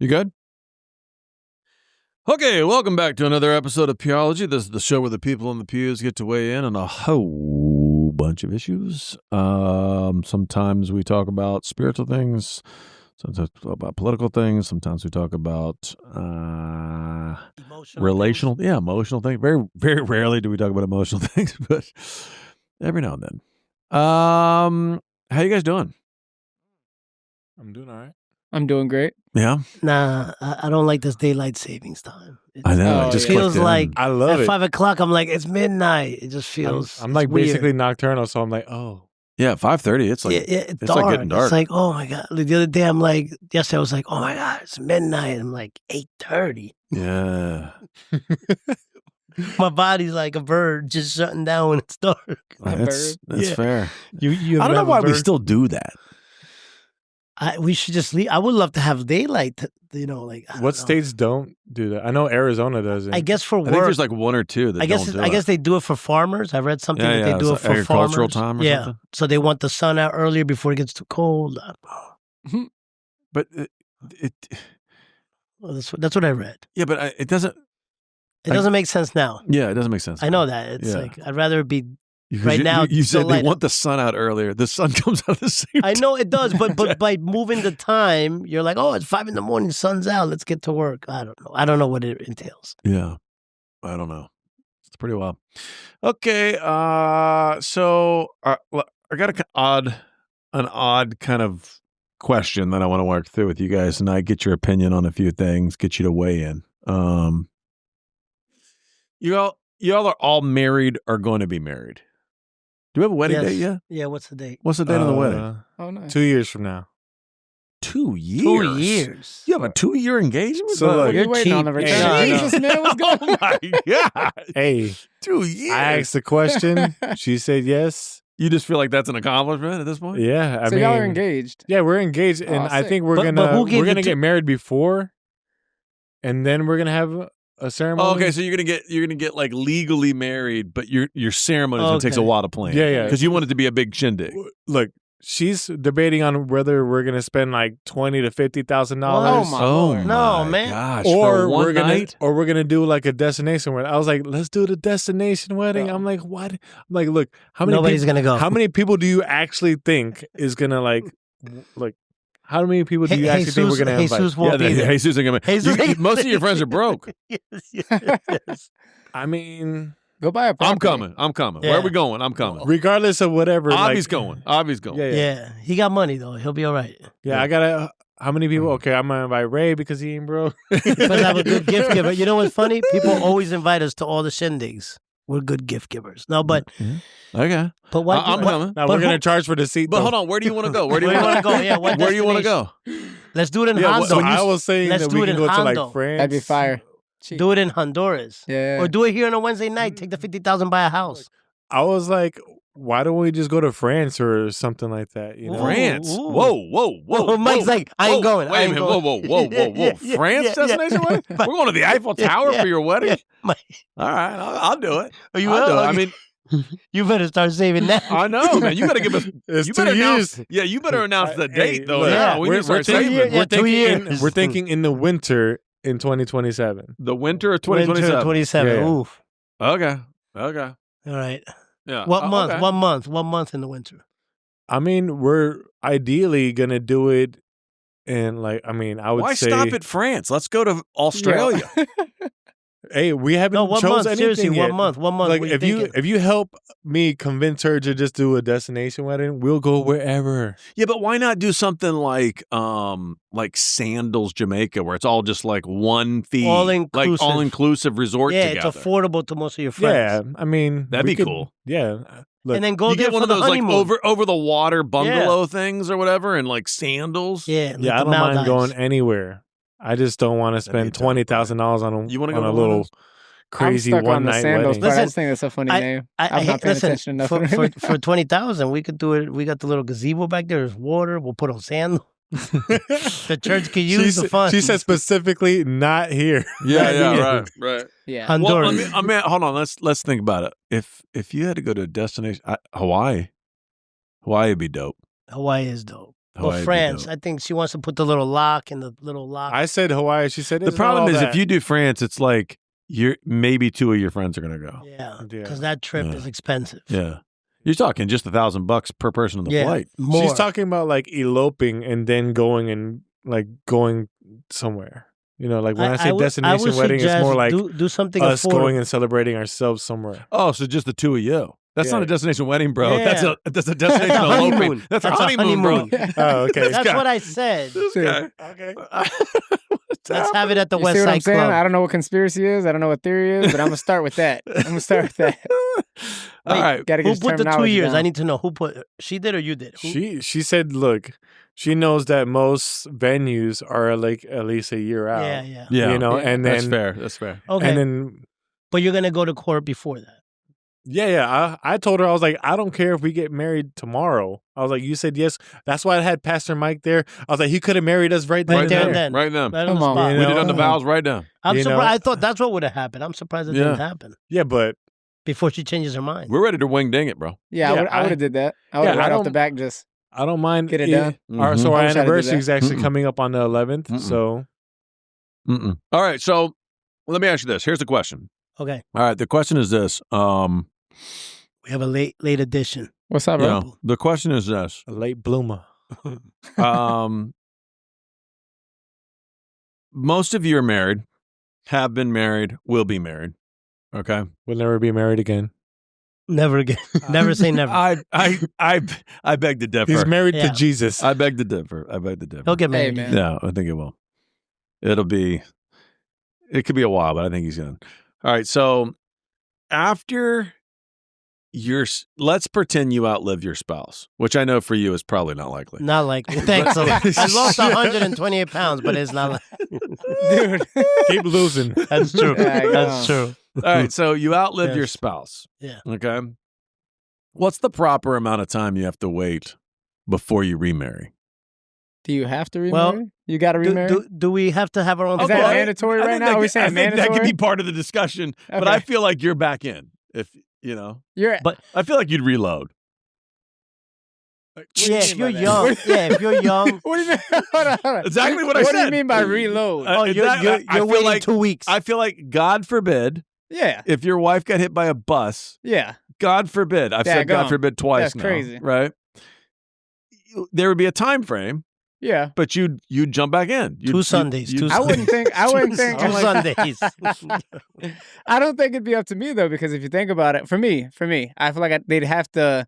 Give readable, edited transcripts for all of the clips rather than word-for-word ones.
You good? Okay, welcome back to another episode of Peology. This is the show where the people in the pews get to weigh in on a whole bunch of issues. Sometimes we talk about spiritual things. Sometimes we talk about political things. Sometimes we talk about emotional things. Very, very rarely do we talk about emotional things, but every now and then. How you guys doing? I'm doing all right. I'm doing great. Yeah. Nah, I don't like this daylight savings time. I know. Oh, It just yeah. feels clicked in. like I love at it. 5 o'clock. I'm like, it's midnight. It just feels. I'm it's like weird. basically nocturnal, so I'm like, oh. Yeah, 5:30. It's like it's it's like getting dark. It's like, oh my god. The other day, I'm like, yesterday I was like, oh my god, it's midnight. I'm like 8:30. yeah. My body's like a bird just shutting down when it's dark. That's Yeah. fair. You I don't know have a why we bird? still do that. We should just leave. I would love to have daylight. I don't What know. states don't do that? I know Arizona doesn't. I guess for I work. think there's like one or two that I guess don't do I it. guess they do it for farmers. I read something Yeah, that yeah, they do it's it for agricultural farmers. time or yeah, something. so they want the sun out earlier before it gets too cold. But Well, that's what I read. yeah, but it doesn't. It doesn't make sense now. Yeah, it doesn't make sense. I know that. It's Yeah. like I'd rather it be. Because right now, you it's still said they light want out. the sun out earlier. The sun comes out at the same I time. know it does, but by moving the time, you're like, oh, it's 5 a.m. Sun's out. Let's get to work. I don't know. I don't know what it entails. Yeah, I don't know. It's pretty wild. Okay, so I got an odd kind of question that I want to work through with you guys, and I get your opinion on a few things, get you to weigh in. Y'all are all married or going to be married. Do we have a wedding Yes. date yet? Yeah. What's the date? What's the date of the wedding? Oh, nice. 2 years from now. 2 years. 2 years. You have a 2-year engagement? So, What look, are you you're waiting on the cheap. return? No, I know. Jesus, man, what's going Oh on? my god! Hey, 2 years. I asked the question. She said yes. You just feel like that's an accomplishment at this point? Yeah, I So mean, y'all are engaged. Yeah, we're engaged, and Oh, I sick. think we're But who gave we're you gonna get married before, and then we're gonna have a ceremony. Oh, okay, so you're gonna get like legally married, but your ceremony gonna takes a Okay. while to plan. Yeah, yeah. Because you want it to be a big shindig. Look, she's debating on whether we're gonna spend like $20,000 to $50,000. Oh, my Lord. No, man. Gosh, Or for one we're gonna, night. or we're gonna do like a destination wedding. I was like, let's do the destination wedding. Yeah. I'm like, what? I'm like, look, how many Nobody's people, gonna go. how many people do you actually think is gonna like how many people do you actually think we're gonna invite? Jesus won't be there. Jesus ain't gonna. Jesus ain't most of your friends are broke. yes, yes. I mean, Go buy a property. I'm coming. Where are we going? I'm coming. regardless of whatever, Avi's like, going. Avi's going. Yeah, Yeah, he got money though. He'll be all right. yeah. I gotta. How many people? Okay, I'm gonna invite Ray because he ain't broke. Because I'm a good gift giver. You know what's funny? People always invite us to all the shindigs. We're good gift givers. No, but Okay. what? I'm coming. Now But we're gonna who- charge for the seat. But though. hold on. Where do you want to go? Where do you Where you want to wanna go? Yeah, what Where do you want to destination? go? Let's do it in Yeah, Hondo. I was saying let's that do we it can in go to like Hondo. France. That'd be fire. Cheap. Do it in Honduras. Yeah. Or do it here on a Wednesday night. Take the 50,000, buy a house. I was like, why don't we just go to France or something like that? You know, France. Ooh. Whoa. Mike's like, I ain't Whoa, going. Wait I a ain't minute. going. Whoa. Yeah, France yeah, destination yeah. wedding? We're going to the Eiffel Tower Yeah, for your wedding? Mike, All right. I'll do it. oh, you I'll will? do it. I Okay. mean, You better start saving now. I know, man. You got to give us. it's You 2 better years. announce. Yeah, you better announce the Hey, date though. look, Yeah, we need to start saving. years. Yeah, 2 years. We're thinking in the winter in 2027. The winter of Winter 2027. 27. Yeah. Oof. Okay. All right. Yeah. What month? Okay. What month? What month in the winter? I mean, we're ideally gonna do it in like. I mean, I would Why say, stop at France? Let's go to Australia. hey, we haven't No, what chose month? anything Seriously, yet. what month? What month? Like were if you thinking? help me convince her to just do a destination wedding, we'll go wherever. Yeah, but why not do something like Sandals, Jamaica, where it's all just like one fee, All like inclusive. all inclusive resort Yeah, together. it's affordable to most of your Yeah, friends. I mean That'd we be could- cool. Yeah, look, And then go You there get one for of the those like honeymoon. over the water bungalow things or whatever, and like sandals. Yeah, like yeah, I the don't mind Maldives. going anywhere. I just don't want to That'd be spend dope, bro. $20,000 on a You want to on go a to little those? crazy I'm stuck one on the night sandals wedding. part. I Listen, just think that's a funny name. I'm not paying listen, attention enough. for 20,000, we could do it. We got the little gazebo back there. There's water. We'll put on sandals. The church could use the funds. She said specifically not here. right. Yeah. Honduras. Well, I mean, hold on. Let's think about it. If you had to go to a destination, Hawaii would be dope. Hawaii is dope. Hawaii would be France. dope. I think she wants to put the little lock in the little lock. I said Hawaii. She said The it's not problem all is that. if you do France, it's like maybe 2 of your friends are gonna go. yeah, Yeah. because that trip Yeah. is expensive. Yeah, you're talking just $1,000 per person on the Yeah, flight. more. She's talking about like eloping and then going somewhere. You know, like when I say destination wedding, it's more like do something us affordable. going and celebrating ourselves somewhere. Oh, so just the 2 of you. That's Yeah. not a destination wedding, bro. Yeah. That's a destination That's a eloping. honeymoon. That's a That's a honeymoon, bro. honeymoon. Oh, okay. That's what I said. This guy. Okay. Let's have it at the You West see what I'm Side saying? Club. I don't know what conspiracy is. I don't know what theory is, but I'm gonna start with that. All right. Gotta get Who his put the 2 terminology years? down. I need to know who put. She did or you did? Who? She said, look, she knows that most venues are like at least a year out. Yeah. Yeah. You know, Yeah. and then That's fair. That's fair. Okay, and then but you're gonna go to court before that. I told her, I was like, I don't care if we get married tomorrow. I was like, you said yes. That's why I had Pastor Mike there. I was like, he could have married us right then Right and there there. and then. Right now. Right on the Come on, spot. you We know? did on the vows right now. I'm you know? surprised. I thought that's what would have happened. I'm surprised it Yeah. didn't happen Yeah, but before she changes her mind. We're ready to wing ding it, bro. Yeah, Yeah, I would have did that. I would have yeah, I right off the don't- back just. I don't mind. Get it done. Our, so Mhm. our I wish I'd have did anniversary that. is actually Mm-mm. coming up on the 11th. Mm-mm. So Mm-mm. All right. So let me ask you this. Here's the question. Okay, All right. The question is this. we have a late edition. What's up, bro? Yeah, the question is this. a late bloomer. Most of you are married, have been married, will be married. Okay. We'll never be married again. Never again. Never say never. I beg to differ. He's married Yeah. to Jesus. I beg to differ. I beg to differ. He'll get Hey, married. man. Yeah, I think it will. It could be a while, but I think he's going to. All right. So after let's pretend you outlive your spouse, which I know for you is probably not likely. Not like thanks a lot. I lost 128 pounds, but it's not like Dude. Keep losing. that's true. Yeah, I That's know. true. All right. So you outlive your Yes. spouse. Yeah. Okay. What's the proper amount of time you have to wait before you remarry? Do you have to remarry? Well, you got to remarry? Do we have to have our own? Is that thought? mandatory right now? Are we saying I think that could mandatory? be part of the discussion, but Okay. I feel like you're back in. If you know, You're. But- I feel like you'd reload. What do you Yeah, mean if by you're that? young. Yeah, if you're young. What do you mean? Hold on, hold on. Exactly what I What do said. you mean by reload? Uh, Oh, you're I feel waiting like- 2 weeks. I feel like, God forbid, yeah, if your wife got hit by a bus, yeah. God forbid. I've said God Daggone. forbid twice That's now, crazy. right? There would be a time frame, Yeah. but you'd jump back in. Two Sundays, two I wouldn't think. I wouldn't think. Two like- Sundays. I don't think it'd be up to me though, because if you think about it, for me, I feel like they'd have to.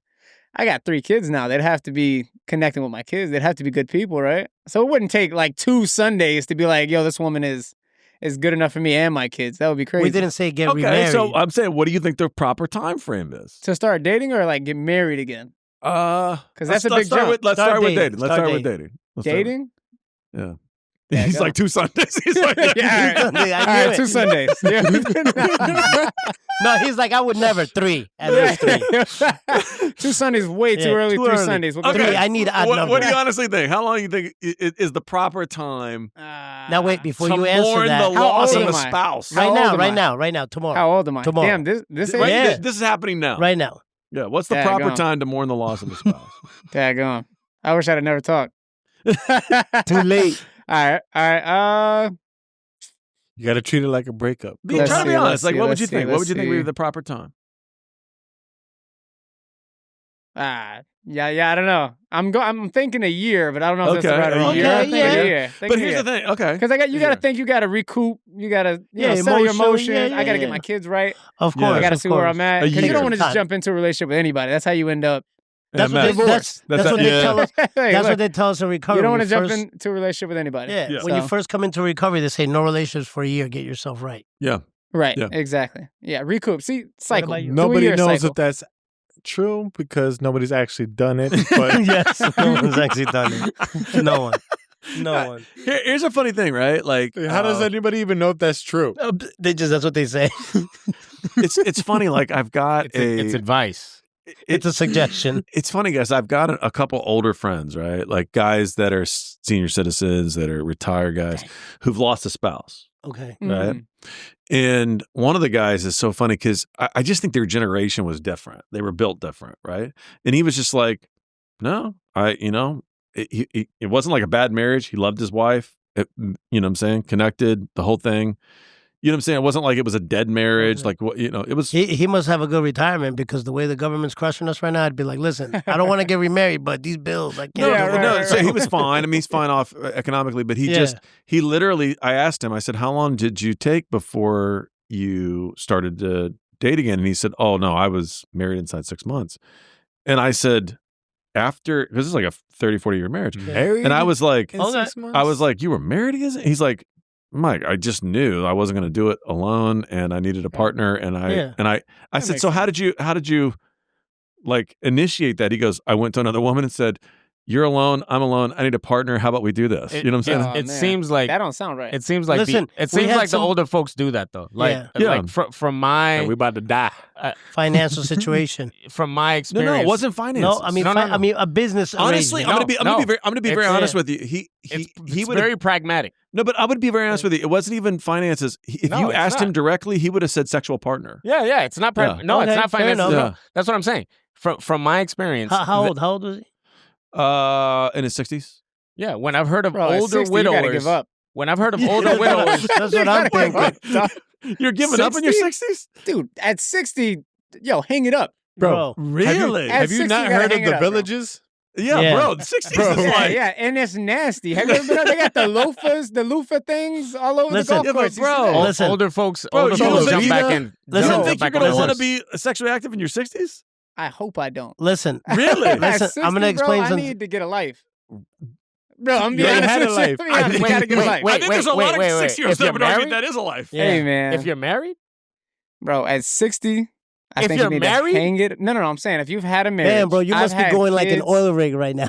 I got 3 kids now. They'd have to be connecting with my kids. They'd have to be good people, right? So it wouldn't take like 2 Sundays to be like, yo, this woman is good enough for me and my kids. That would be crazy. We didn't say get Okay, remarried. so I'm saying, what do you think the proper time frame is? to start dating or like get married again. Because that's a big jump. Let's Start start with dating. dating. Let's Start start with dating. Let's start with- Dating. Yeah. Yeah, He's go. like 2 Sundays. He's like, Yeah, all right. I All knew right, it. 2 Sundays. Yeah. No, he's like, I would never. 3. At least 3. 2 Sundays way too Yeah, early. too 3 early. Sundays. We'll go Okay. 3. I need odd what numbers. do you honestly think? How long do you think is the proper time Now wait, before to you answer mourn that, the How loss old of a am I? spouse? How right old now, am right I? now, right now, tomorrow, How old am I? Tomorrow. Damn, this Right? ain't Yeah. This is happening now. right now. Yeah. What's the Daggone. proper time to mourn the loss of a spouse? daggone. I wish I'd have never talked. Too late. All right. You got to treat it like a breakup. Be, Let's try to be see, honest. let's Like, see, what would let's you see, think? What would let's you think would be see. the proper time? Yeah. I don't know. I'm thinking a year, but I don't know if that's Okay, right or a wrong. year. I think Yeah. a year. But here's the thing. Okay. Because you got to Yeah. think. You got to recoup. You got to Yeah, settle your emotionally, emotions. yeah, I got to yeah. get my kids right. Of Yeah. course. I got to of see where course. I'm at. A Because you year. don't want to just Time. jump into a relationship with anybody. That's how you end up. That's Yeah, what they, Matt. that's, That's what a- they yeah. tell us. Hey, That's look, what they tell us in recovery. you don't want to When jump first- into a relationship with anybody. Yeah, Yeah. when you So- first come into recovery, they say no relationships for a year. Get yourself right. Yeah. Right. Yeah. Exactly. Yeah. Recoup. See, cycle. about you? 2 Nobody year knows cycle. if that's true because nobody's actually done it. But yes, no one's actually done it. No one. No one. Here's a funny thing, right? Like, how does anybody even know if that's true? That's what they say. It's funny. Like, I've got It's advice. It's a suggestion. It's funny, guys. I've got a couple older friends, right? Like guys that are senior citizens, that are retired guys who've lost a spouse. Okay. Right. Mhm. And one of the guys is so funny because I just think their generation was different. They were built different, right? And he was just like, no, it wasn't like a bad marriage. He loved his wife. You know what I'm saying? Connected, the whole thing. You know what I'm saying? It wasn't like it was a dead marriage. Like, it was. He must have a good retirement because the way the government's crushing us right now, I'd be like, listen, I don't want to get remarried, but these bills, I can't. No, Yeah, no, right, so right. he was fine. I mean, he's fine off economically, but he literally, I asked him, I said, how long did you take before you started to date again? And he said, oh, no, I was married inside 6 months. And I said, because this is like a 30, 40-year marriage. Married And I was like, in 6 months? I was like, you were married again? He's like, Mike, I just knew I wasn't going to do it alone, and I needed a partner. And I said, makes so how did you like initiate that? He goes, I went to another woman and said, you're alone, I'm alone, I need a partner. How about we do this? You know what I'm saying? Oh, It man. seems like That don't sound right. it seems like Listen, it we seems had like some- the older folks do that though. Like Yeah. like from my we about to die. Financial situation. from my No, experience. it wasn't finances. No, I mean, No, no, I no. mean a business. honestly, arrangement. I'm gonna be very It's- honest with you. He it's would very pragmatic. no, but I would be very honest with you. It wasn't even finances. If No, you it's asked him not. directly, he would have said sexual partner. Yeah. It's not Yeah. no, Okay, it's not fair finances. enough. No. That's what I'm saying. From my experience. How old was he? In his 60s. Yeah, when I've heard of Bro, at older 60, you gotta widowers, give up. when I've heard of older widowers, That's what I'm thinking. You're giving up in your 60? 60s? Dude, at 60, yo, hang it up. Bro, Really? At Have you 60, not you gotta heard hang of it the up, bro. Villages? Yeah, Yeah. bro. The 60s Bro. is Yeah, like, yeah, and it's nasty. Have you ever been? They got the loafers, the loofah things all over Listen, the golf yeah, but course. You see bro, that? Listen. older folks, Bro, older you don't folks think jump you back know- in. you Listen, don't jump think back you're going to on want to horse. be sexually active in your 60s? I hope I don't. listen. Really? At Listen, 60, I'm gonna explain bro, I something. need to get a life. Bro, I'm You being ain't honest had a with life. you. I Wait, gotta get a wait, life. wait. I think there's a lot of wait. 60-year-olds If you're that would argue married- that is a life. Yeah. Hey, man. If you're married, Bro, at 60, I If think you're you need married? to hang it. No, I'm saying if you've had a marriage. Man, bro, you I've must be had going like an kids. oil rig right now.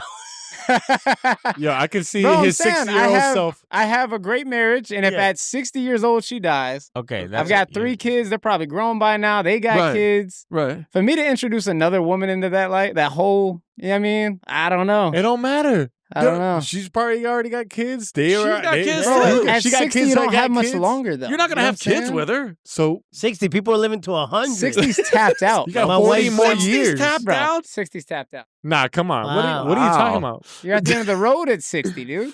Yo, I can see Bro, I'm his saying, 60-year-old self. I have a great marriage, and if Yeah. at 60 years old she dies, okay. I've got 3 kids. They're probably grown by now. They got Right. kids. Right. For me to introduce another woman into that, like that whole, you know what I mean? I don't know. It don't matter. I don't know. She's probably already got kids. She's got kids, Bro, too. at She got 60, kids you that don't got have much kids. longer, though. You're not going to You know have what I'm kids saying? with her. So 60 people are living to 100. 60's tapped out. you got My 40 wife's more 60's years. tapped Bro, out? 60's tapped out. Nah, come on. Wow. What are you talking Wow. about? You're at the end of the road at 60, dude.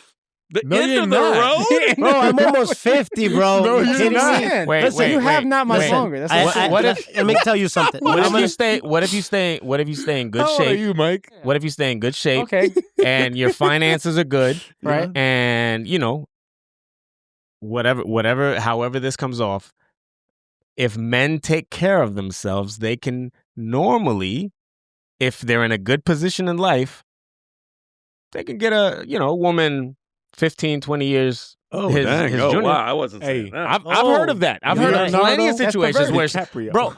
The No, end you're of the not. road? Bro, I'm almost 50, bro. No, You you're kidding not. me? Wait, Listen, you have not much listen, longer. That's I- what I'm What saying. if- let me tell you something. What I'm if gonna- you stay? What if you stay in good How old are shape? you, Mike? What if you stay in good shape Okay, and your finances are good, right. and however this comes off, if men take care of themselves, they can normally, if they're in a good position in life, they can get a woman 15, 20 years. Oh, his dang. Oh, junior. wow. I wasn't Hey, saying that. I've heard of that. I've heard of Leonardo? plenty of That's situations where, DiCaprio. bro,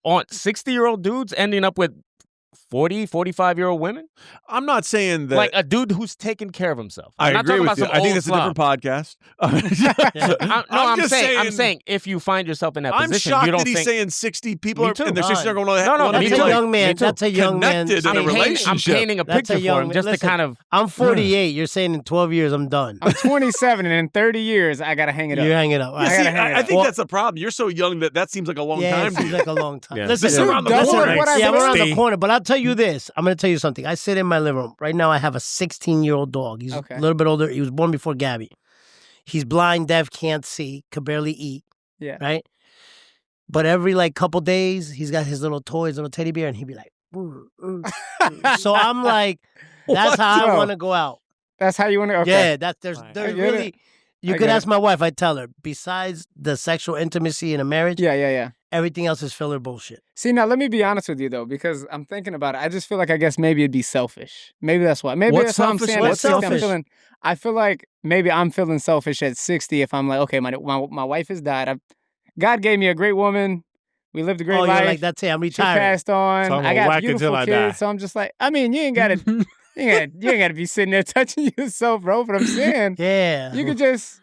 on 60-year-old dudes ending up with 40, 45-year-old women. I'm not saying that. Like a dude who's taking care of himself. I I'm not agree talking with about you. some I think old that's a different slob. podcast. I'm just saying if you find yourself in that I'm position, shocked you don't that he's think saying 60 people Me are too. in their 60s are going to No, no, want me to That's too. be a like, young man. Me too. That's a young man. Connected in a I'm relationship. painting a That's a picture for young him man. just to Listen, kind of I'm 48. You're saying in 12 years I'm done. I'm 27, and in 30 years, I gotta hang it up. You hang it up. Yeah, I see, gotta hang it I up. think Well- that's the problem. You're so young that seems like a long yeah, time it to seems you. like a long time. Yeah. Listen, This is around the Don't corner. worry what I yeah, we're around the believe. corner. But I'll tell you this. I'm going to tell you something. I sit in my living room. Right now, I have a 16-year-old dog. He's Okay. a little bit older. He was born before Gabby. He's blind, deaf, can't see, could barely eat, Yeah. right? But every couple days, he's got his little toys, little teddy bear, and he'd be like, so I'm like, that's What? how I Bro. want to go out. That's how you want to. Okay. Yeah, there's I there's get really. it. You I could get ask my wife. I tell her. Besides the sexual intimacy in a marriage, Yeah. everything else is filler bullshit. See, now let me be honest with you though, because I'm thinking about it. I just feel like I guess maybe it'd be selfish. Maybe that's why. Maybe What's that's what I'm selfish? saying. What's At 60, selfish? I feel like maybe I'm feeling selfish at 60 if I'm like, okay, my wife has died. God gave me a great woman. We lived a great Oh, life. you're like that's it. I'm She retired. passed on. So I'm I gonna got whack beautiful until I kids. die. So I'm just like, I mean, you ain't gotta be sitting there touching yourself, bro. But I'm saying Yeah. you could just.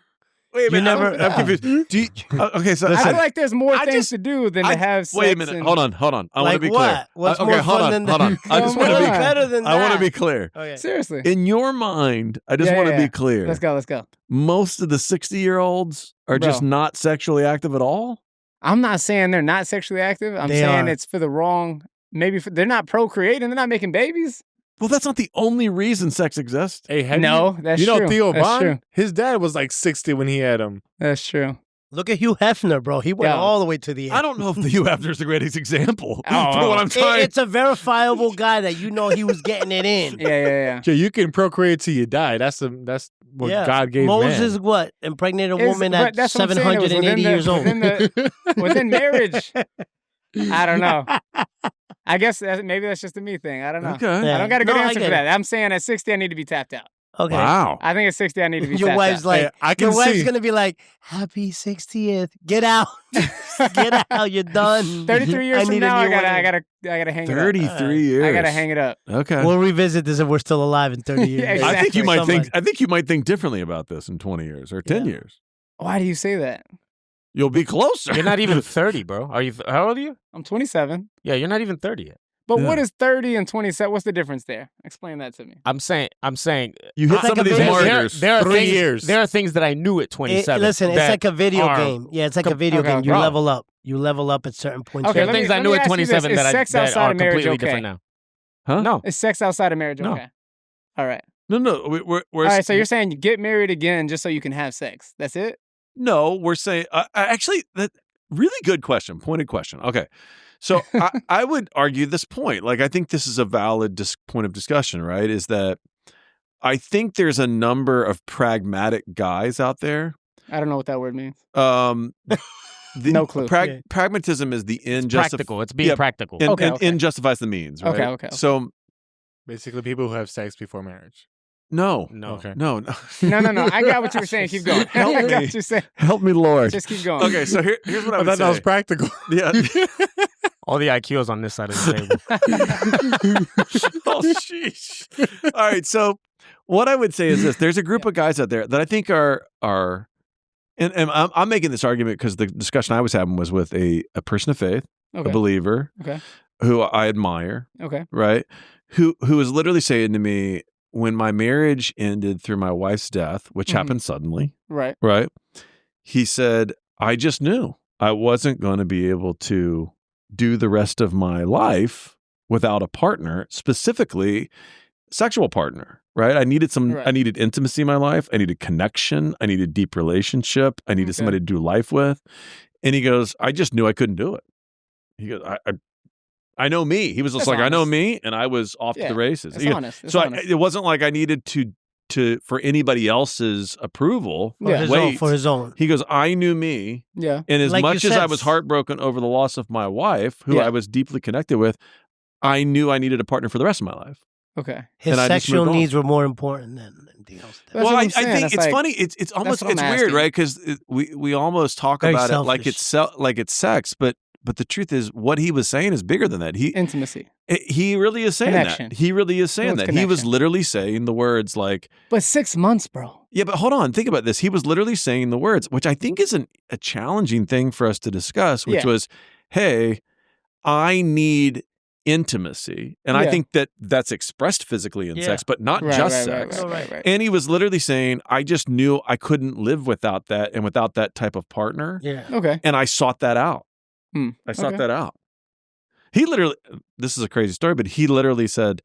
Wait a minute. never- I'm confused. Do you, okay, so I listen. feel like there's more I things just- to do than I- to have sex. Wait a minute. and- Hold on. I want to Like be what? clear. What's okay, more hold fun on. than Hold on. I just Come want to be. on. better than that. I want to be clear. Okay. Seriously. In your mind, I just Yeah, want to yeah. be clear. Let's go. Most of the 60-year-olds are Bro. just not sexually active at all. I'm not saying they're not sexually active. I'm They saying are. it's for the wrong. They're not procreating. They're not making babies. Well, that's not the only reason sex exists. Hey, have No, that's you know true. Theo That's Von? true. His dad was like 60 when he had him. That's true. Look at Hugh Hefner, bro. He went Yeah. all the way to the end. I don't know if the Hugh Hefner's the greatest example Oh, for what I'm trying. It's a verifiable guy that you know he was getting it in. Yeah. Yeah, you can procreate till you die. That's what God gave Moses, man. what? Impregnated a Is- woman but at that's what I'm saying, it was 780 years old. Within marriage. I don't know. I guess maybe that's just a me thing. I don't know. Okay. I don't got a good No, I answer get for it. that. I'm saying at 60, I need to be tapped out. Okay. Wow. I think at 60, I need to be Your tapped wife's out. like, Hey, I can your wife's see. gonna be like, "Happy 60th. Get out. Get out. You're done." 33 years I from need a now, I new one. gotta hang it up. 33 years. I gotta hang it up. Okay. We'll revisit this if we're still alive in 30 years. Yeah, I think you exactly. might think. Somebody- I think you might think differently about this in 20 years or 10 Yeah. years. Why do you say that? You'll be closer. You're not even 30, bro. Are you? How old are you? I'm 27. Yeah, you're not even 30 yet. But Yeah. what is 30 and 27? What's the difference there? Explain that to me. I'm saying. You hit It's like some a of these video- markers. There are 3 things, years. There are things that I knew at 27. Listen, it's that like a video are- game. Yeah, it's like a video okay, game. You okay. level up. You level up at certain points. Okay, There let are me- things I let knew me at ask you this. 27 Is that sex that outside are of marriage completely okay? different now. Huh? No, Is sex outside of marriage No. okay? All right. No. We're All right, so you're saying you get married again just so you can have sex. That's it? No, we're saying actually that really good question, pointed question. Okay, so I would argue this point. Like I think this is a valid point of discussion, right? Is that I think there's a number of pragmatic guys out there. I don't know what that word means. No clue. Yeah. Pragmatism is the end. practical. It's being yeah, practical. And, Okay, and okay. end justifies the means, right? Okay. So Basically, people who have sex before marriage. no, No. Okay. no. No. I got what you were saying. Keep going. I got me. what you're saying. Help me, Lord. Just keep going. Okay, so here's what I I would thought say. that was practical. Yeah. All the IQs on this side of the table. Oh, sheesh. All right. So what I would say is this: there's a group of guys out there that I think are, and I'm making this argument because the discussion I was having was with a person of faith, a Okay. believer, Okay. who I admire, Okay. right? Who was literally saying to me, when my marriage ended through my wife's death, which Mhm. happened suddenly, Right. right? He said, I just knew I wasn't going to be able to do the rest of my life without a partner, specifically sexual partner, right? I needed Right. I needed intimacy in my life. I needed connection. I needed deep relationship. I needed Okay. somebody to do life with. And he goes, I just knew I couldn't do it. He goes, I know me. He was just That's like, I know honest. me, and I was off to Yeah, the races. It's He goes, honest. It's so honest. it wasn't like I needed to for anybody else's approval. For Yeah. his Wait. own. For his own. He goes, I knew me. Yeah. And as Like you much as said. I was heartbroken over the loss of my wife, who Yeah. I was deeply connected with, I knew I needed a partner for the rest of my life. Okay. His And I just sexual moved on. needs were more important than anything else. That's well, what I I'm saying. think That's it's like- funny. It's almost what I'm it's weird, asking. right? Because we almost talk Very about it like selfish. it's sex, but the truth is, what he was saying is bigger than that. Intimacy. He really is saying Connection. that. He really is saying It's that. He was connection. literally saying the words like, But 6 months, bro. yeah, but hold on, think about this. He was literally saying the words, which I think is a challenging thing for us to discuss, which Yeah. was, hey, I need intimacy. And I Yeah. think that's expressed physically in Yeah. sex, but not Right, just right, sex. Right. And he was literally saying, I just knew I couldn't live without that and without that type of partner. Yeah. Okay. And I sought that out. Hmm. I sought Okay. that out. He literally, this is a crazy story, but he literally said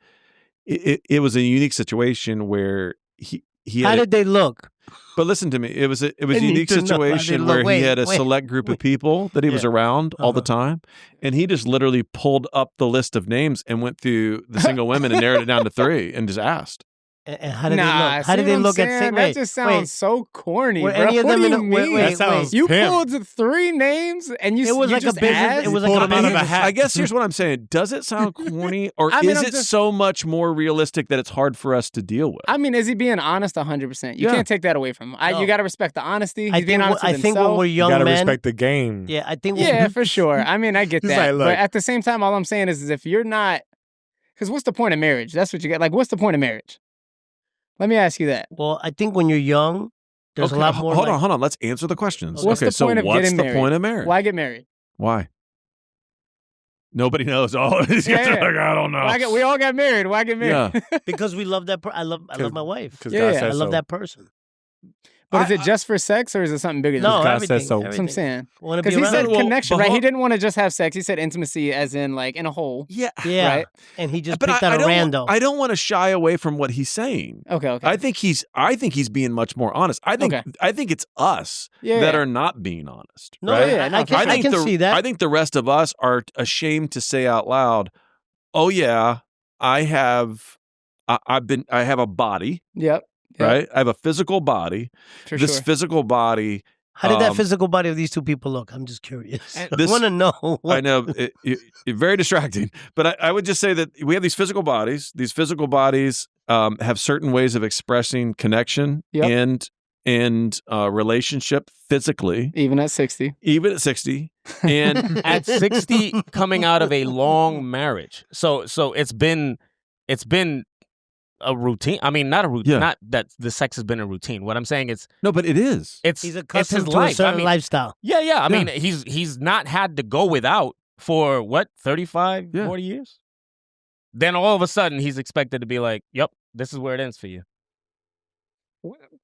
it was a unique situation where he How had, did they look? but listen to me, it was a I unique need to know how they situation look. where he Wait, had a wait, select group of wait. people that he was Yeah. around all the Uh-huh. time. And he just literally pulled up the list of names and went through the single women and narrowed it down to 3 and just asked. And how did they Nah, look? How see did what they I'm look at saying? sing? That Wait, just sounds wait. so corny, Were bro. any of What them do in you a- mean? wait, That sounds You pimp. pulled 3 names and you It was you like a just business- asked? it was Pulled like a them out of a business- hat. I guess here's what I'm saying. Does it sound corny or I mean, is I'm it just- so much more realistic that it's hard for us to deal with? I mean, is he being honest 100%? You Yeah. can't take that away from him. No. You got to respect the honesty. He's I being think, honest I with think when himself. we're You young gotta men, respect the game. yeah, I think Yeah, for sure. I mean, I get He's that. like, but look. at the same time, all I'm saying is if you're not, because what's the point of marriage? That's what you get. Like, what's the point of marriage? Let me ask you that. Well, I think when you're young, there's Okay, a lot more. Hold like, on. Let's answer the questions. What's okay, the so point of what's getting the married? point of marriage? Why get married? Why? Nobody knows. Oh, these guys Yeah, are yeah. like, I don't know. We all got married. Why get married? Yeah. because we love that. I love my wife. Because Yeah, God yeah. said I love so. that person. But is it just for sex or is it something bigger than No, that? God said everything. so. That's what I'm saying. Want to Because be he around? said Well, connection, but right? He hold- didn't want to just have sex. He said intimacy as in like in a hole. Yeah. Yeah, Right. and he just But picked I out a don't, rando. I don't want to shy away from what he's saying. Okay. I think he's being much more honest. I think it's us Yeah. that are not being honest. No, right? yeah, no, for I can see that. I think the rest of us are ashamed to say out loud, "Oh yeah, I have a body, Yep. right? I have a physical body. For This sure. physical body, How did that um, physical body of these two people look? I'm just curious. And I this- want to know. What, I know it very distracting, but I would just say that we have these physical bodies. These physical bodies have certain ways of expressing connection Yep. and relationship physically, Even at 60. even at 60. And at 60 coming out of a long marriage. So it's been a routine. I mean, not a routine. Yeah. Not that the sex has been a routine. What I'm saying is no, but it is. it's He's it's accustomed his to a life. certain I mean, lifestyle. yeah. I mean, he's not had to go without for what 35, Yeah. 40 years. Then all of a sudden he's expected to be like, "Yep, this is where it ends for you."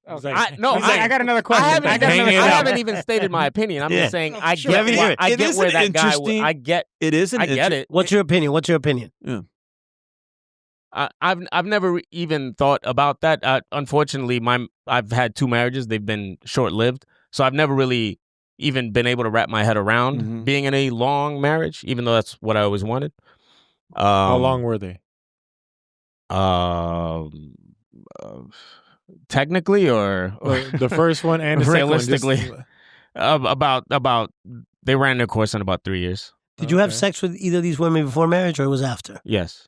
Okay. like- I got another question. I haven't, I got hanging another it I out. question. haven't even stated my opinion. I'm Yeah. just saying I Sure. get Let me hear it. I It get is where an that guy. interesting- I get It is an I get it. What's your opinion? What's your opinion? I've never even thought about that. Unfortunately, I've had 2 marriages. They've been short lived, so I've never really even been able to wrap my head around Mhm. being in a long marriage, even though that's what I always wanted. How long were they? Technically, or The first one and the second one, just- realistically, about they ran their course in about 3 years. Did you have Okay. sex with either of these women before marriage or it was after? Yes.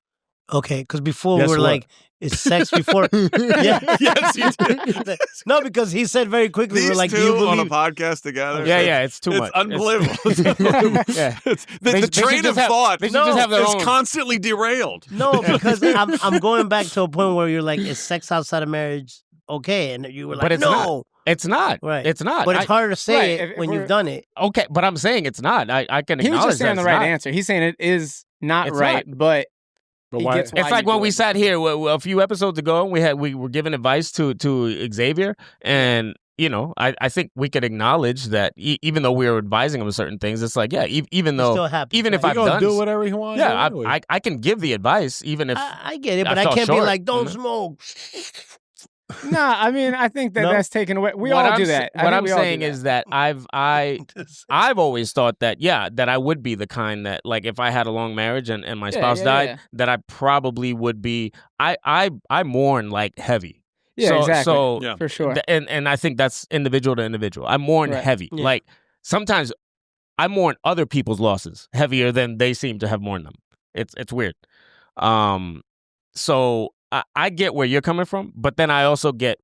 Okay, because before Guess we were what? like, is sex before? Yeah. Yes, you did. No, because he said very quickly, we were These like, do two you on a believe? podcast together. Yeah, it's too it's much. unbelievable. It's unbelievable. Yeah. It's, They the should train just of have- thought they should just have their is own. constantly derailed. No, because I'm going back to a point where you're like, is sex outside of marriage okay? And you were like, But it's no. not. It's not. Right. It's not. But it's harder to say Right, it if when we're- you've done it. Okay, but I'm saying it's not. I can He was acknowledge just saying that the it's right not. answer. He's saying it is not It's right, but But he why? gets why It's like you when do we it. sat here a few episodes ago, and we were giving advice to Xavier, and I think we could acknowledge that even though we were advising him of certain things, it's like even It still though happens. even if right? I've He gonna done do whatever he wants. yeah, anyway. I can give the advice even if I get it, I but I fell can't be short, like, don't you smoke. Nah, I mean, I think that No? that's taken away. We what all I'm do sa- that. I What think I'm we all do saying that. is that I've always thought that that I would be the kind that, like, if I had a long marriage and my Yeah, spouse yeah, died, yeah. that I probably would be. I mourn like heavy. Yeah, so, exactly. So Yeah. For sure. and I think that's individual to individual. I mourn Right. heavy. Yeah. Like sometimes I mourn other people's losses heavier than they seem to have mourned them. It's weird. So I get where you're coming from, but then I also get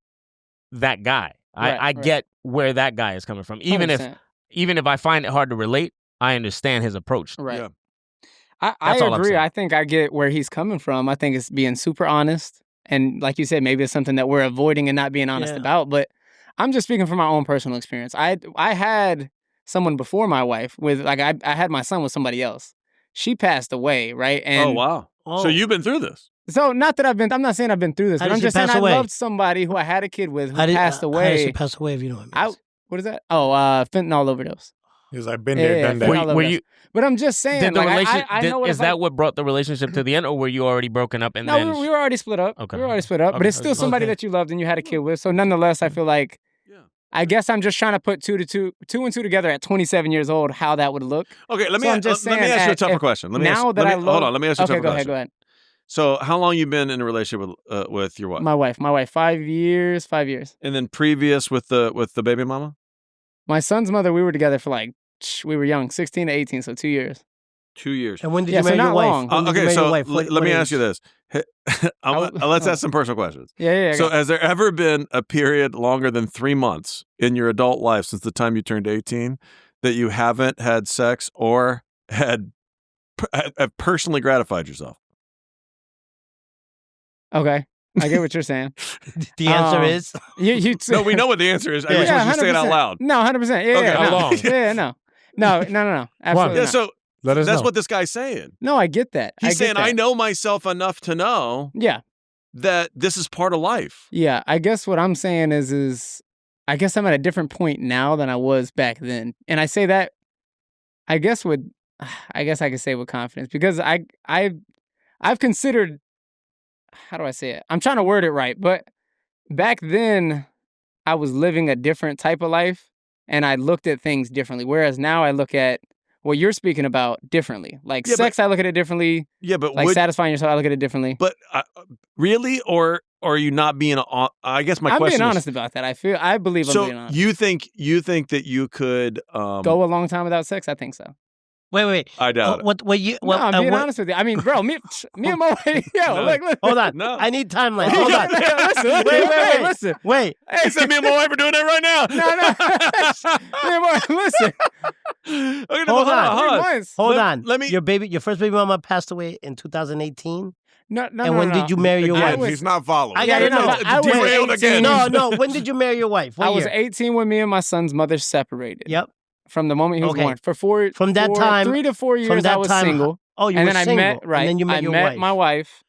that guy. Right, I right. get where that guy is coming from. Even 100%. if I find it hard to relate, I understand his approach. Right. Yeah. I That's all I'm agree. saying. I think I get where he's coming from. I think it's being super honest. And like you said, maybe it's something that we're avoiding and not being honest Yeah. about. But I'm just speaking from my own personal experience. I had someone before my wife with like I had my son with somebody else. She passed away, right? And Oh wow! Oh. So you've been through this. so not that I'm not saying I've been through this, How but did I'm she just saying pass I away? loved somebody who I had a kid with who How did, passed How did away. she pass away, if you know what I I mean? what is that? Oh, fentanyl overdose. He was like, been there, Yeah, done yeah, that. fentanyl Were overdose. you? But I'm just saying, Did the like, relation? I know what is it's that like. what brought the relationship to the end, or were you already broken up and No, then? we were already split up. Okay. We were already split up, but Okay. it's still somebody Okay. that you loved and you had a kid with. So nonetheless, I feel like, Yeah. I guess I'm just trying to put two and two together at 27 years old, how that would look. Okay, let So me I'm just let me saying ask you a at- tougher if- question. Let me now ask, that let I me, love, hold on. Let me ask you a okay, tougher go question. ahead. So, how long you been in a relationship with your wife? My wife, 5 years. And then previous with the baby mama? My son's mother, we were together for we were young, 16 to 18, so 2 years. 2 years. And when did Yeah, you so marry your not wife? long. When did you Okay, marry so your wife? let What me age? ask you this. Let's ask some personal questions. Yeah. So, has there ever been a period longer than 3 months in your adult life since the time you turned 18 that you haven't had sex or have personally gratified yourself? Okay, I get what you're saying. The answer Um, is You No, we know what the answer is. I Yeah. just want you to say it out 100%. loud. No, 100%. Yeah, Okay, yeah, how no. long? Yeah, no. Absolutely Yeah, not. so Let us that's know. what this guy's saying. No, I get that. He's I get saying, that. I know myself enough to know Yeah, that this is part of life. yeah. I guess what I'm saying is I guess I'm at a different point now than I was back then. And I say that, I guess I could say with confidence because I've considered, how do I say it? I'm trying to word it right, but back then I was living a different type of life and I looked at things differently. Whereas now I look at what you're speaking about differently. Like Yeah, sex, I look at it differently. Yeah, but Like satisfying yourself, I look at it differently. But really, or are you not being? I guess my I'm question being is, honest about that. I believe I'm so being honest. you think that you could Go a long time without sex? I think so. Wait. I doubt it. What you? No, I'm being what- honest with you. I mean, bro, me and my wife, yo, look. Hold on. No. I need timeline. Hold on. Listen, Wait. listen. Wait. He said me and my wife are doing that right now. No. Me and my wife, listen. Okay, Hold on. 3 months. Hold Let- on. let me- Your first baby mama passed away in 2018. No. And when did you marry your I wife? was- He's not following. I gotta know. I was Derailed 18. again. No. When did you marry your wife? What I was year? 18 when me and my son's mother separated. Yep. From the moment he was Okay. born. For From that time- 3 to 4 years, that I was time- single. Oh, you And were then single. I met, right. And then you met I your met wife. my wife.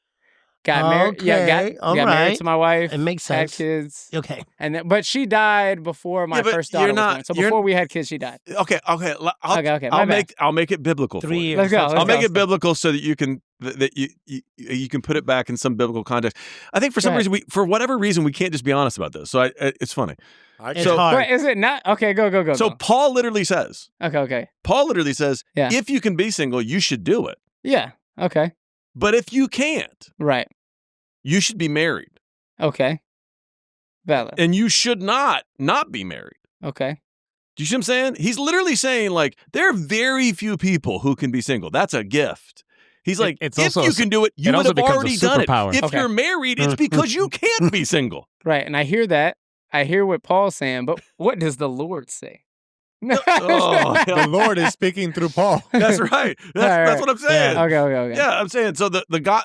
Got married. Yeah, Okay, got all married right. to my wife. It makes Had sense. kids. Okay. And then, but she died before my Yeah, but first daughter you're was not- born. So you're- before we had kids, she died. Okay. Okay, my bad. I'll make it biblical. 3 for you. years. Let's go. That's- Let's I'll make go. it biblical so that you can that you can put it back in some biblical context. I think for some Go ahead. reason for whatever reason we can't just be honest about this. So it's funny. It's So- hard. But is it not? Okay, go. So Paul literally says, Okay. Yeah. If you can be single, you should do it. Yeah. Okay. But if you can't, Right. you should be married, Okay. Valid. and you should not be married. Okay. Do you see what I'm saying? He's literally saying like there are very few people who can be single. That's a gift. He's like, it's if also you a- can do it, you it would also have becomes a already done it. superpower. If Okay. you're married, it's because you can't be single. Right. And I hear that. I hear what Paul's saying, but what does the Lord say? Oh, The Lord is speaking through Paul. that's right. That's right. what I'm saying. Okay. Yeah, I'm saying so. The God,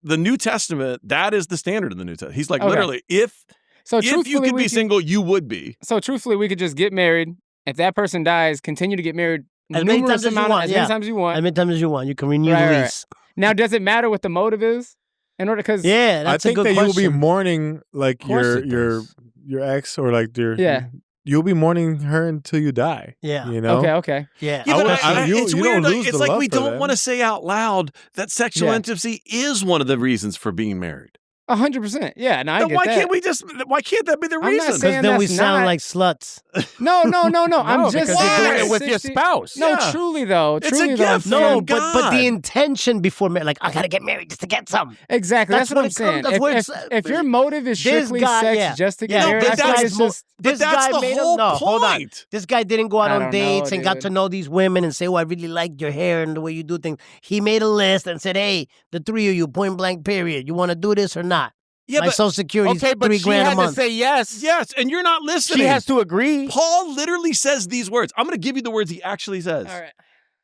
the New Testament, that is the standard in the New Testament. He's like Okay. literally, if So you truthfully, could we be single, you would be. So truthfully, we could just get married. If that person dies, continue to get married As many numerous times as you amount want, as yeah. many times as you want. As many times as you want. You can renew Right, the right. lease. Now, does it matter what the motive is? In order, because Yeah, I that's a think good that question. you'll be mourning like course your it your ex or like your Yeah. You'll be mourning her until you die. Yeah. You know. okay. Yeah. Yeah, but would- it's you weird. don't Like, lose it's the like love we for don't them. want to say out loud that sexual Yeah. intimacy is one of the reasons for being married. 100%. Yeah, no, I Then get why that. can't we just? Why can't that be the I'm not reason? saying- Because then we that's sound not- like sluts. No. I'm just because saying. you're doing it with your 60 spouse. No, Yeah. truly though. It's a Truly though. I'm gift. saying- No, From but God. the intention before marriage, like I gotta get married just to get some. Exactly. That's That's, what what I'm it comes- saying. that's If, what if, it's- if your motive is this strictly guy- sex yeah. just to Yeah, get no, married, but I feel like that's it's mo- just But This that's guy the made whole no, hold on. point. This guy didn't go out I on don't dates know, and got dude. to know these women and say, "Oh, I really like your hair and the way you do things." He made a list and said, "Hey, the three of you, point blank, period. You want to do this or not?" Yeah, My but Social Security is Okay, but $3 she grand a had to month. say yes. yes, and you're not listening. She has to agree. Paul literally says these words. I'm going to give you the words he actually says. all right.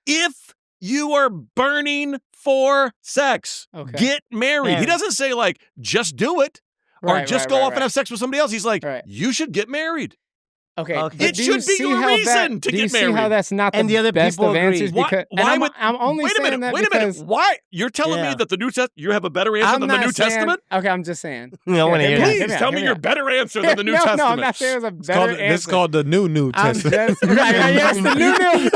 If you are burning for sex, Okay. get married. He Married. doesn't say like just do it or Right, just right, go right, off right. and have sex with somebody else. He's like, Right. you should get married. Okay. Okay. but It do you should be see your how reason to do you get see how married. that's not the And the other best people of agree. answers? Why- Because, why and would- I'm only wait a saying minute. that Wait a because minute. Why? You're telling me Yeah. that the New Testament, you have a better answer I'm than the not New saying, Testament? Okay, I'm just saying. I want to Yeah, hear hear me that. out, Please tell hear me me your out. better answer than the New no, Testament. No, I'm not saying it was a It's better called, answer. this is called the New I'm Testament. just right. Yes, the new.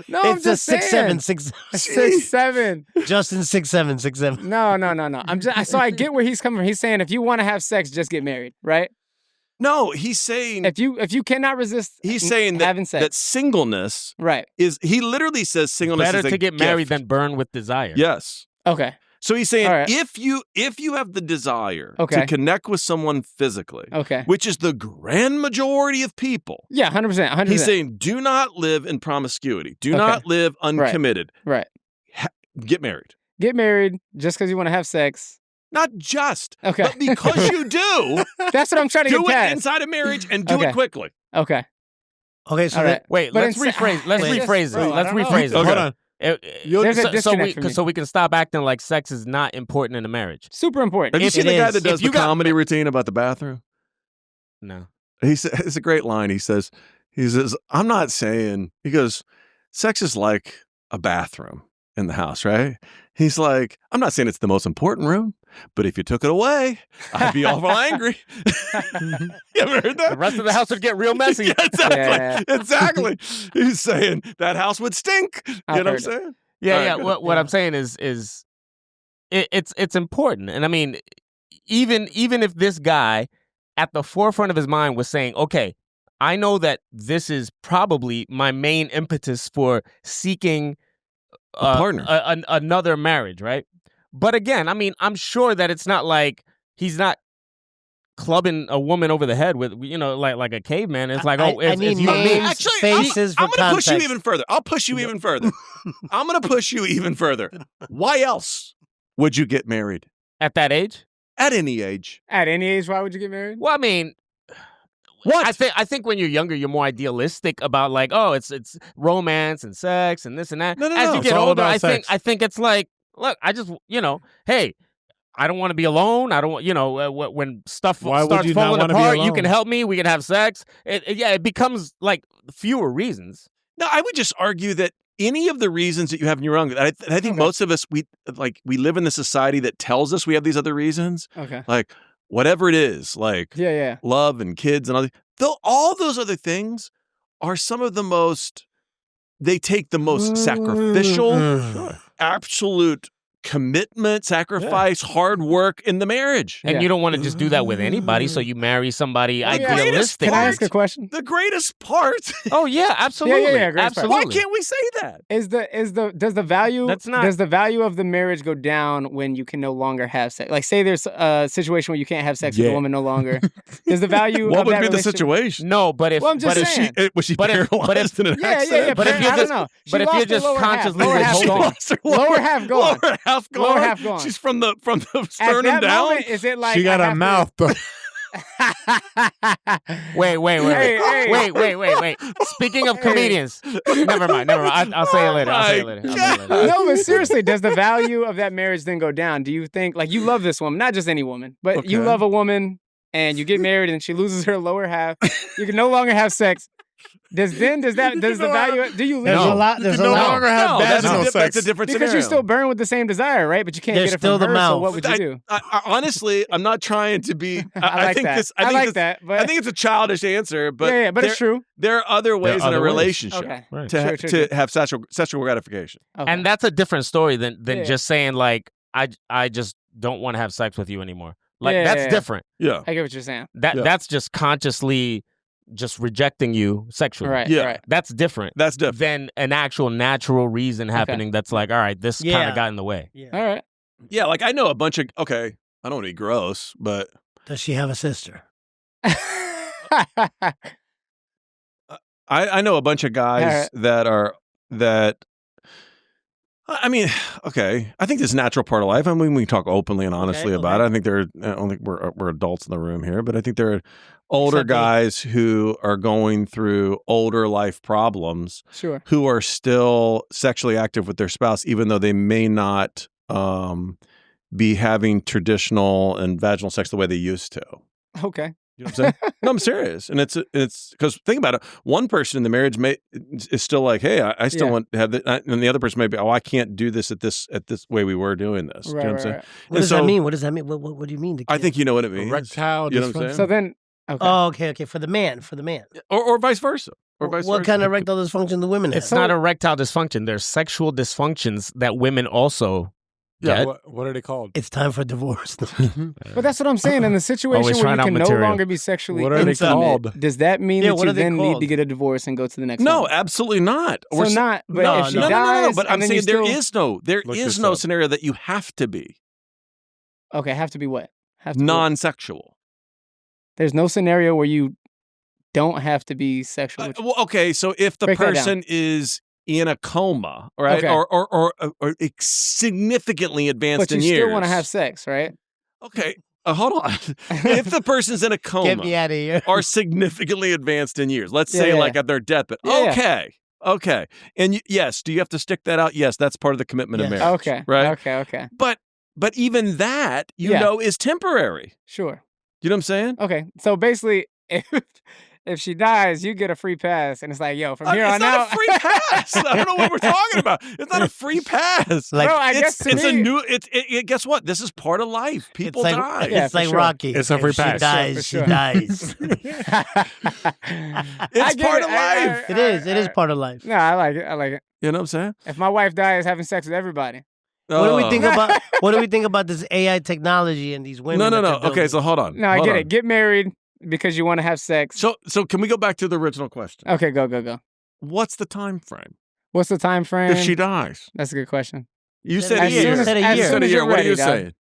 No, I'm It's a just saying. 6'7", 6. 6'7". Justin 6'7", 6'7". No. I'm just so I get where he's coming from. He's saying if you want to have sex, just get married, right? No, he's saying If you cannot resist, he's saying that, having sex, that singleness right? is, he literally says singleness Better is a to get married gift. than burn with desire. Yes. Okay, So he's saying All right. if you have the desire Okay. to connect with someone physically, okay, which is the grand majority of people, yeah, 100%, 100%. he's saying do not live in promiscuity. Do Okay. not live uncommitted. right. Get married. Get married just because you want to have sex. Not just, Okay, but because you do, that's what I'm trying to do get it past. inside of marriage and do Okay. it quickly. Okay, Okay, so all right. Wait, But let's it's- rephrase. Let's it's just- rephrase bro, it. I Let's don't know. rephrase it. Okay. Hold on. There's a disconnect for me. so we can stop acting like sex is not important in a marriage. super important. Have you If seen it the guy is- that does if you the got- comedy routine about the bathroom? No. He says it's a great line. He says, I'm not saying, he goes, sex is like a bathroom in the house, right? He's like, I'm not saying it's the most important room, but if you took it away, I'd be awful angry. You ever heard that? The rest of the house would get real messy. Yeah, exactly. Yeah. Exactly. He's saying that house would stink. You I've know what I'm heard it. saying? Yeah, All right, yeah. good. What I'm saying is it's important, and I mean, even if this guy at the forefront of his mind was saying, okay, I know that this is probably my main impetus for seeking A partner. another marriage, right? But again, I mean, I'm sure that it's not like he's not clubbing a woman over the head with, like a caveman. It's like, I it's need you and me. names, Actually, faces I'm for going to push you context. even further. I'll push you even further. I'm going to push you even further. Why else would you get married At that age. at any age? At any age, why would you get married? Well, I mean, What? I think when you're younger, you're more idealistic about like, oh, it's romance and sex and this and that. No, no, As no. you It's get all older, about sex. I think it's like, look, I just hey, I don't want to be alone. I don't want when stuff Why would starts you not falling wanna be apart. You can alone? help me. We can have sex. It becomes like fewer reasons. No, I would just argue that any of the reasons that you have in your own, I think Okay. most of us, we live in a society that tells us we have these other reasons, Okay. like whatever it is, like Yeah, yeah. love and kids and all those other things are some of the most, they take the most sacrificial, absolute commitment, sacrifice, hard work in the marriage. And Yeah. you don't want to just do that with anybody, so you marry somebody Let me ask- idealistic. Can I ask a question? The greatest part. Oh yeah, absolutely, great part. absolutely. Why can't we say that? Does the value That's not- does the value of the marriage go down when you can no longer have sex? Like, say there's a situation where you can't have sex with Yeah. a woman no longer. Does the value What of would that be the relationship- situation? No, but if Well, I'm just but if saying. Was she But if- paralyzed but if- in an Yeah, accident? yeah. But if I you're don't just- know. She but if you're lost her just lower half. consciously Lower half withholding- gone. Lost her Lower half gone. Lower half gone. Lower half gone. She's from the At sternum that down. moment, is it like she got I a have to- mouth, though. wait, Hey, hey. wait. Speaking of comedians, never mind. I'll say it later. I'll say it later. No, but seriously, does the value of that marriage then go down? Do you think, like, you love this woman, not just any woman, but you Okay. love a woman and you get married and she loses her lower half, you can no longer have sex. Does the value, do you There's leave? a lot. There's a no lot. longer have that's, vaginal that's sex. a different Because you're scenario. still burned with the same desire, right? But you can't There's get it still from the her, so mouth. what would you do? Honestly, I'm not trying to be. I like think that. this. I like this- that, but I think it's a childish answer, but yeah, but there, it's true. there are other ways in a other ways. relationship Okay. Right. to True, to have sexual gratification. Okay. And that's a different story than Yeah. just saying like I just don't want to have sex with you anymore. Like Yeah, that's yeah, yeah. different. Yeah. I get what you're saying. Yeah. That's just consciously just rejecting you sexually. Right. Yeah. Right. That's different That's different. than an actual natural reason happening that's like, all right, this kind Yeah. of got in the way. Yeah. All right. Yeah, like I know a bunch of. Okay, I don't want to be gross, but Does she have a sister? I know a bunch of guys that. I mean, okay. I think this is a natural part of life. I mean, we can talk openly and honestly about it. I think there. I don't think we're adults in the room here, but I think there are older Except me. guys who are going through older life problems Sure. who are still sexually active with their spouse, even though they may not be having traditional and vaginal sex the way they used to. Okay. You know what I'm saying? No, I'm serious, and it's because think about it. One person in the marriage is still like, hey, I still Yeah. want to have this, and the other person may be, oh, I can't do this at this way we were doing this. Right, you know what I'm right, saying? right. What And does so- that mean? What does that mean? What do you mean? I think you know what it means, Erectile You know what I'm dysfunction. saying? So then, okay. Oh, okay. For the man. or vice versa, or vice What versa. kind of erectile dysfunction do women have? It's not erectile dysfunction. There's sexual dysfunctions that women also Yeah. get. What are they called? It's time for divorce. But that's what I'm saying. In the situation Always where you trying out can no material. longer be sexually What are they intimate, called? does that mean Yeah, that what you are they then need called? to get a divorce and go to the next No, one? absolutely not. So We're not. But no, if she no, dies, But I'm and then you saying still, there Look is this no up. scenario that you have to be Okay, have to be what? Have to be what? non-sexual. There's no scenario where you don't have to be sexual. Well, okay, so if the Break that down. person is in a coma, right, Okay. or significantly advanced but you in years, still want to have sex, right? okay, hold on. If the person's in a Get me coma out of here. or significantly advanced in years, let's Yeah, say yeah, like yeah. at their deathbed, Yeah, yeah. okay, and yes, do you have to stick that out? Yes, that's part of the commitment of Yes. marriage. Okay. right. Okay. But even that, you Yeah. know, is temporary. Sure. You know what I'm saying? Okay. So basically, if she dies, you get a free pass, and it's like, yo, from here it's on not out, a free pass. I don't know what we're talking about. It's not a free pass. Like, bro, I guess to It's me, a new. Guess what? This is part of life. People it's like, die. Yeah, It's for like sure. Rocky. It's a free If she pass. dies, For she sure. dies. It's part of life. It is. It is part of life. No, I like it. I like it. You know what I'm saying? If my wife dies, having sex with everybody. What do we Oh. think about? What do we think about this AI technology and these women? No. that they're Okay, building? so hold on. No, I Hold get on. it. Get married because you want to have sex. So can we go back to the original question? Okay, go. What's the time frame What's the time frame? if she dies? That's a good question. You As said a soon year. as- said a You year. said a as year. you're What are ready, you dog. saying?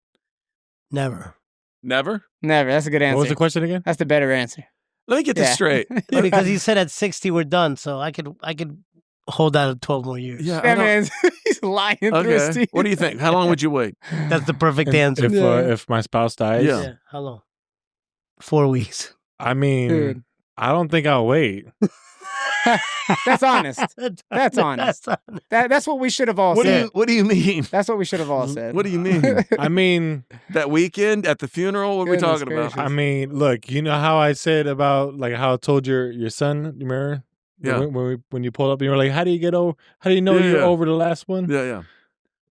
Never. Never. Never. That's a good answer. What was the question again? That's the better answer. Let me get this Yeah. straight. Because he said at 60 we're done, so I could hold out 12 more years. Yeah. I That don't- man's he's lying through his Okay. teeth. What do you think? How long would you wait? That's the perfect answer. If my spouse dies, Yeah. Yeah. How long? 4 weeks. I mean, Dude. I don't think I'll wait. That's honest. That's honest. That's That's what we should have all What do said. you What do you mean? That's what we should have all said. What do you mean? I mean, That weekend at the funeral? What are we Goodness talking about? gracious. I mean, look, you know how I said about like how I told your son, you remember? Yeah. When you pulled up and you were like, how do you get over? How do you know Yeah, you're yeah. over the last one? Yeah.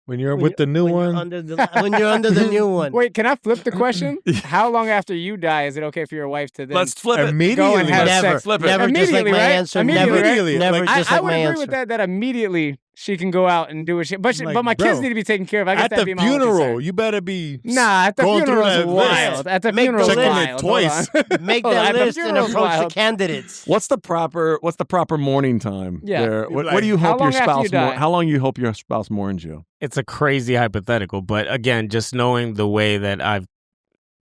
When you're with the new when one. You're under when you're under the new one. Wait, can I flip the question? How long after you die is it okay for your wife to then? Let's flip it. Immediately. Go and have Let's sex. flip it. Never just like Immediately, my right? answer. Immediately, Never, right? never Like, just I like would my agree answer. with that. That immediately she can go out and do what she. But Like, my kids bro, need to be taken care of. I guess At that'd the be my only funeral, concern. you better be Nah, at the going through funeral is that wild. list. At the Make funeral is the list. wild. Checking it Hold twice. on. Make Hold on, that at the list and funeral's approach the wild. candidates. What's the proper mourning time? Yeah. there? What, Like, do you how hope your long after you spouse? die? How long you hope your spouse mourns you? It's a crazy hypothetical, but again, just knowing the way that I've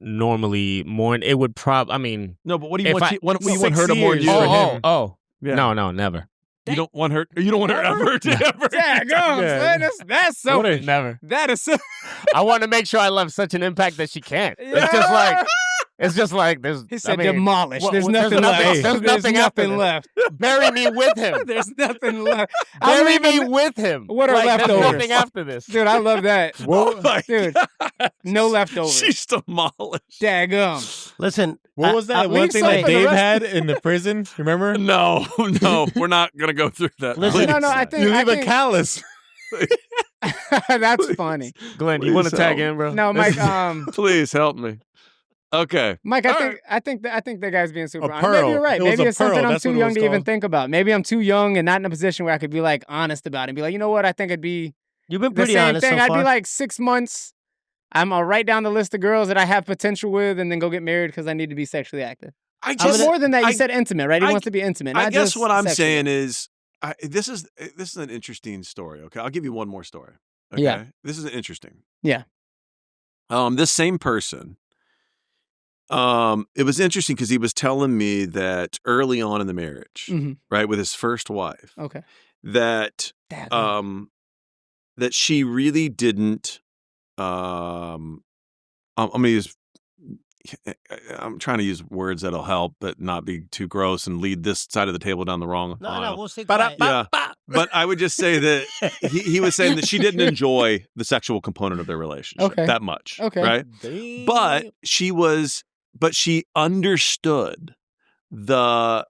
normally mourned, it would I mean, No, but what do you If want? I- what do you want her to 6 mourn years you? for oh, him. Yeah. no, never. You don't want her. You don't want her ever to ever. Dang, Yeah. son, that's so. What a- Never. That is so. I want to make sure I left such an impact that she can't. It's just like there's. He said I mean, demolish. what- There's what- nothing left. There's There's nothing after nothing this. left. Bury me with him. There's nothing left. I Bury don't me even, with him. What are Like, there's leftovers? nothing after this. dude. I love that. Oh my Dude, God. no leftovers. She's demolished. Daggum. Listen, What was that one leave thing some that for the Dave rest- had in the prison? Remember? No, we're not gonna go through that. Listen- No, I think You leave I a think, callus. That's funny. Glenn, you want to Please tag help. in, bro? No, Mike. Please help me. Okay. Mike, All I think that guy's being super A honest. Maybe pearl. you're right. It was Maybe a it's something pearl. I'm That's too what it young was to even called. think about. Maybe I'm too young and not in a position where I could be like honest about it and be like, you know what? I think it'd be you've been the pretty same honest thing. so I'd far. be like 6 months. I'll write down the list of girls that I have potential with, and then go get married because I need to be sexually active. I But just. more than that, you I- said intimate, right? He I- wants to be intimate. I not guess just what I'm sexual. saying is, this is an interesting story. Okay, I'll give you one more story. Okay? Yeah. This is interesting. Yeah. This same person. It was interesting because he was telling me that early on in the marriage, Mhm. right, with his first wife, Okay. that Daggum. that she really didn't. I'm gonna use. I'm trying to use words that'll help, but not be too gross and lead this side of the table down the wrong no, aisle. we'll stay quiet. Yeah. But I would just say that he was saying that she didn't enjoy the sexual component of their relationship Okay. that much. Okay. Right. But she understood the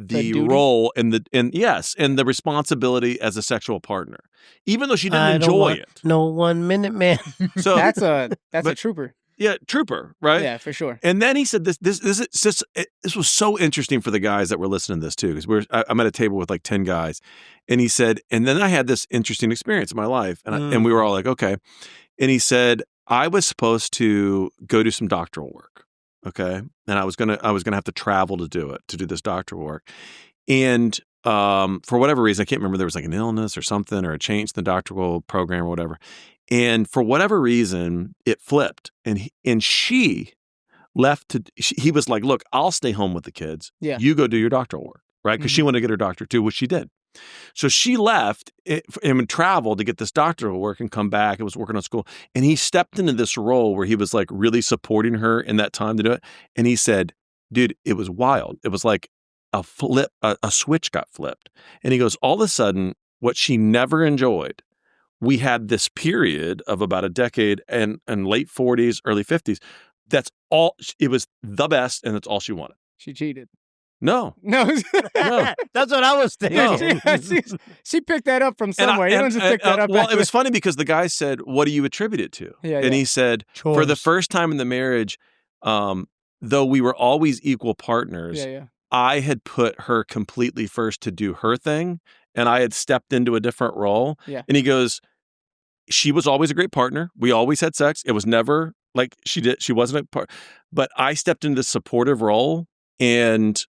duty? role and the responsibility as a sexual partner, even though she didn't I don't enjoy want it. No 1 minute, man. So That's a but- trooper. yeah, trooper, right? Yeah, for sure. And then he said this was so interesting for the guys that were listening to this too, because I'm at a table with like 10 guys, and he said, and then I had this interesting experience in my life, and we were all like, okay, and he said I was supposed to go do some doctoral work, okay, and I was gonna have to travel to do this doctoral work, and for whatever reason, I can't remember, there was like an illness or something or a change in the doctoral program or whatever. And for whatever reason, it flipped, and she left he was like, look, I'll stay home with the kids. Yeah. You go do your doctoral work, right? Because she wanted to get her doctorate too, which she did. So she left and traveled to get this doctoral work and come back and was working on school. And he stepped into this role where he was like really supporting her in that time to do it. And he said, dude, it was wild. It was like a switch got flipped. And he goes, all of a sudden, what she never enjoyed, we had this period of about a decade and late 40s, early 50s. That's all. It was the best, and that's all she wanted. She cheated. No. No, No. That's what I was thinking. No. she picked that up from somewhere. You don't just pick that up. Well, it was funny because the guy said, "What do you attribute it to?" Yeah, and yeah. he said, "For the Chores. first time in the marriage, though we were always equal partners, Yeah. I had put her completely first to do her thing, and I had stepped into a different role." Yeah. And he goes, "She was always a great partner. We always had sex. It was never like she wasn't a part, but I stepped into the supportive role." And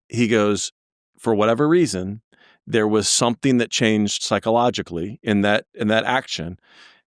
he goes, "For whatever reason, there was something that changed psychologically in that action."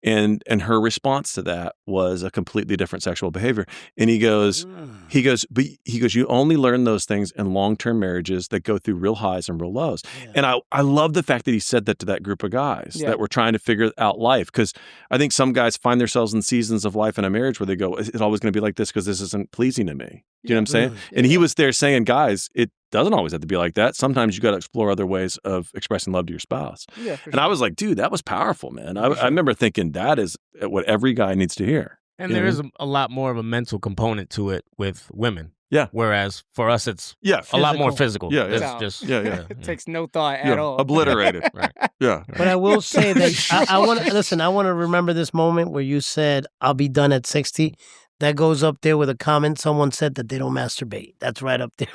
And her response to that was a completely different sexual behavior. And he goes, you only learn those things in long-term marriages that go through real highs and real lows. Yeah. And I love the fact that he said that to that group of guys Yeah. that were trying to figure out life. Because I think some guys find themselves in seasons of life in a marriage where they go, "It's always going to be like this because this isn't pleasing to me." Do you know what I'm saying? And he was there saying, guys, it doesn't always have to be like that. Sometimes you got to explore other ways of expressing love to your spouse. Yeah, for And I was like, dude, that was powerful, man. I remember thinking that is what every guy needs to hear. And You there know? is a lot more of a mental component to it with women. Yeah. Whereas for us, it's Yeah. a lot more physical. Yeah, It's yeah. just Yeah. It takes no thought at all. Obliterated. Right. Yeah. But I will say that I want to listen. I want to remember this moment where you said, "I'll be done at 60." That goes up there with a comment. Someone said that they don't masturbate. That's right up there.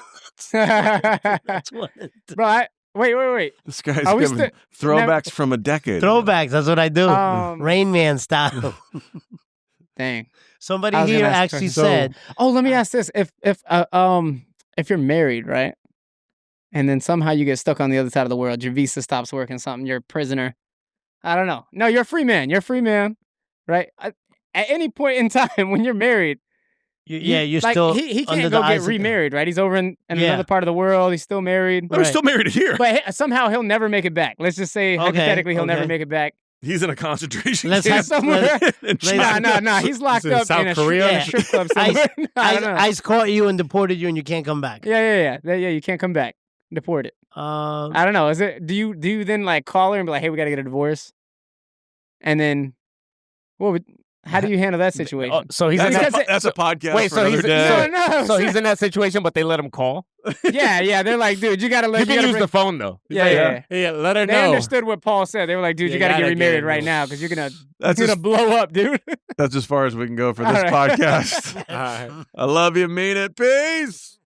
That's what. Bro, wait. This guy's Are we giving throwbacks from a decade ago. Throwbacks. That's what I do. Um, Rain Man style. Dang. Somebody I was here gonna ask a actually question. said, Oh, let me ask this: if you're married, right, and then somehow you get stuck on the other side of the world, your visa stops working, something, you're a prisoner. I don't know. No, you're a free man. You're a free man, right? At any point in time when you're married, you're like, still he under can't the go get eyes of- remarried, right? He's over in Yeah. another part of the world. He's still married, But we're still married here. but somehow he'll never make it back. Let's just say hypothetically he'll never okay. make it back. He's in a concentration Let's camp have- somewhere. in let's- China. Nah. He's locked He's in up South in a Korea? Yeah. strip club somewhere. I don't know. ICE caught you and deported you, and you can't come back. Yeah. You can't come back. Deported. I don't know. Is it? Do you then like call her and be like, "Hey, we got to get a divorce," and then how do you handle that situation? Oh, so he's in Because that, That's a podcast Wait, for so another he's- day. No. so he's in that situation, but they let him call. yeah. They're like, dude, you got to let You can use bring... the phone though. Yeah. Yeah, let her They know. understood what Paul said. They were like, dude, you You got to get gotta remarried get right it. now because you're gonna That's blow up, dude. That's as far as we can go for All this right. podcast. All right. I love you. Mean it. Peace.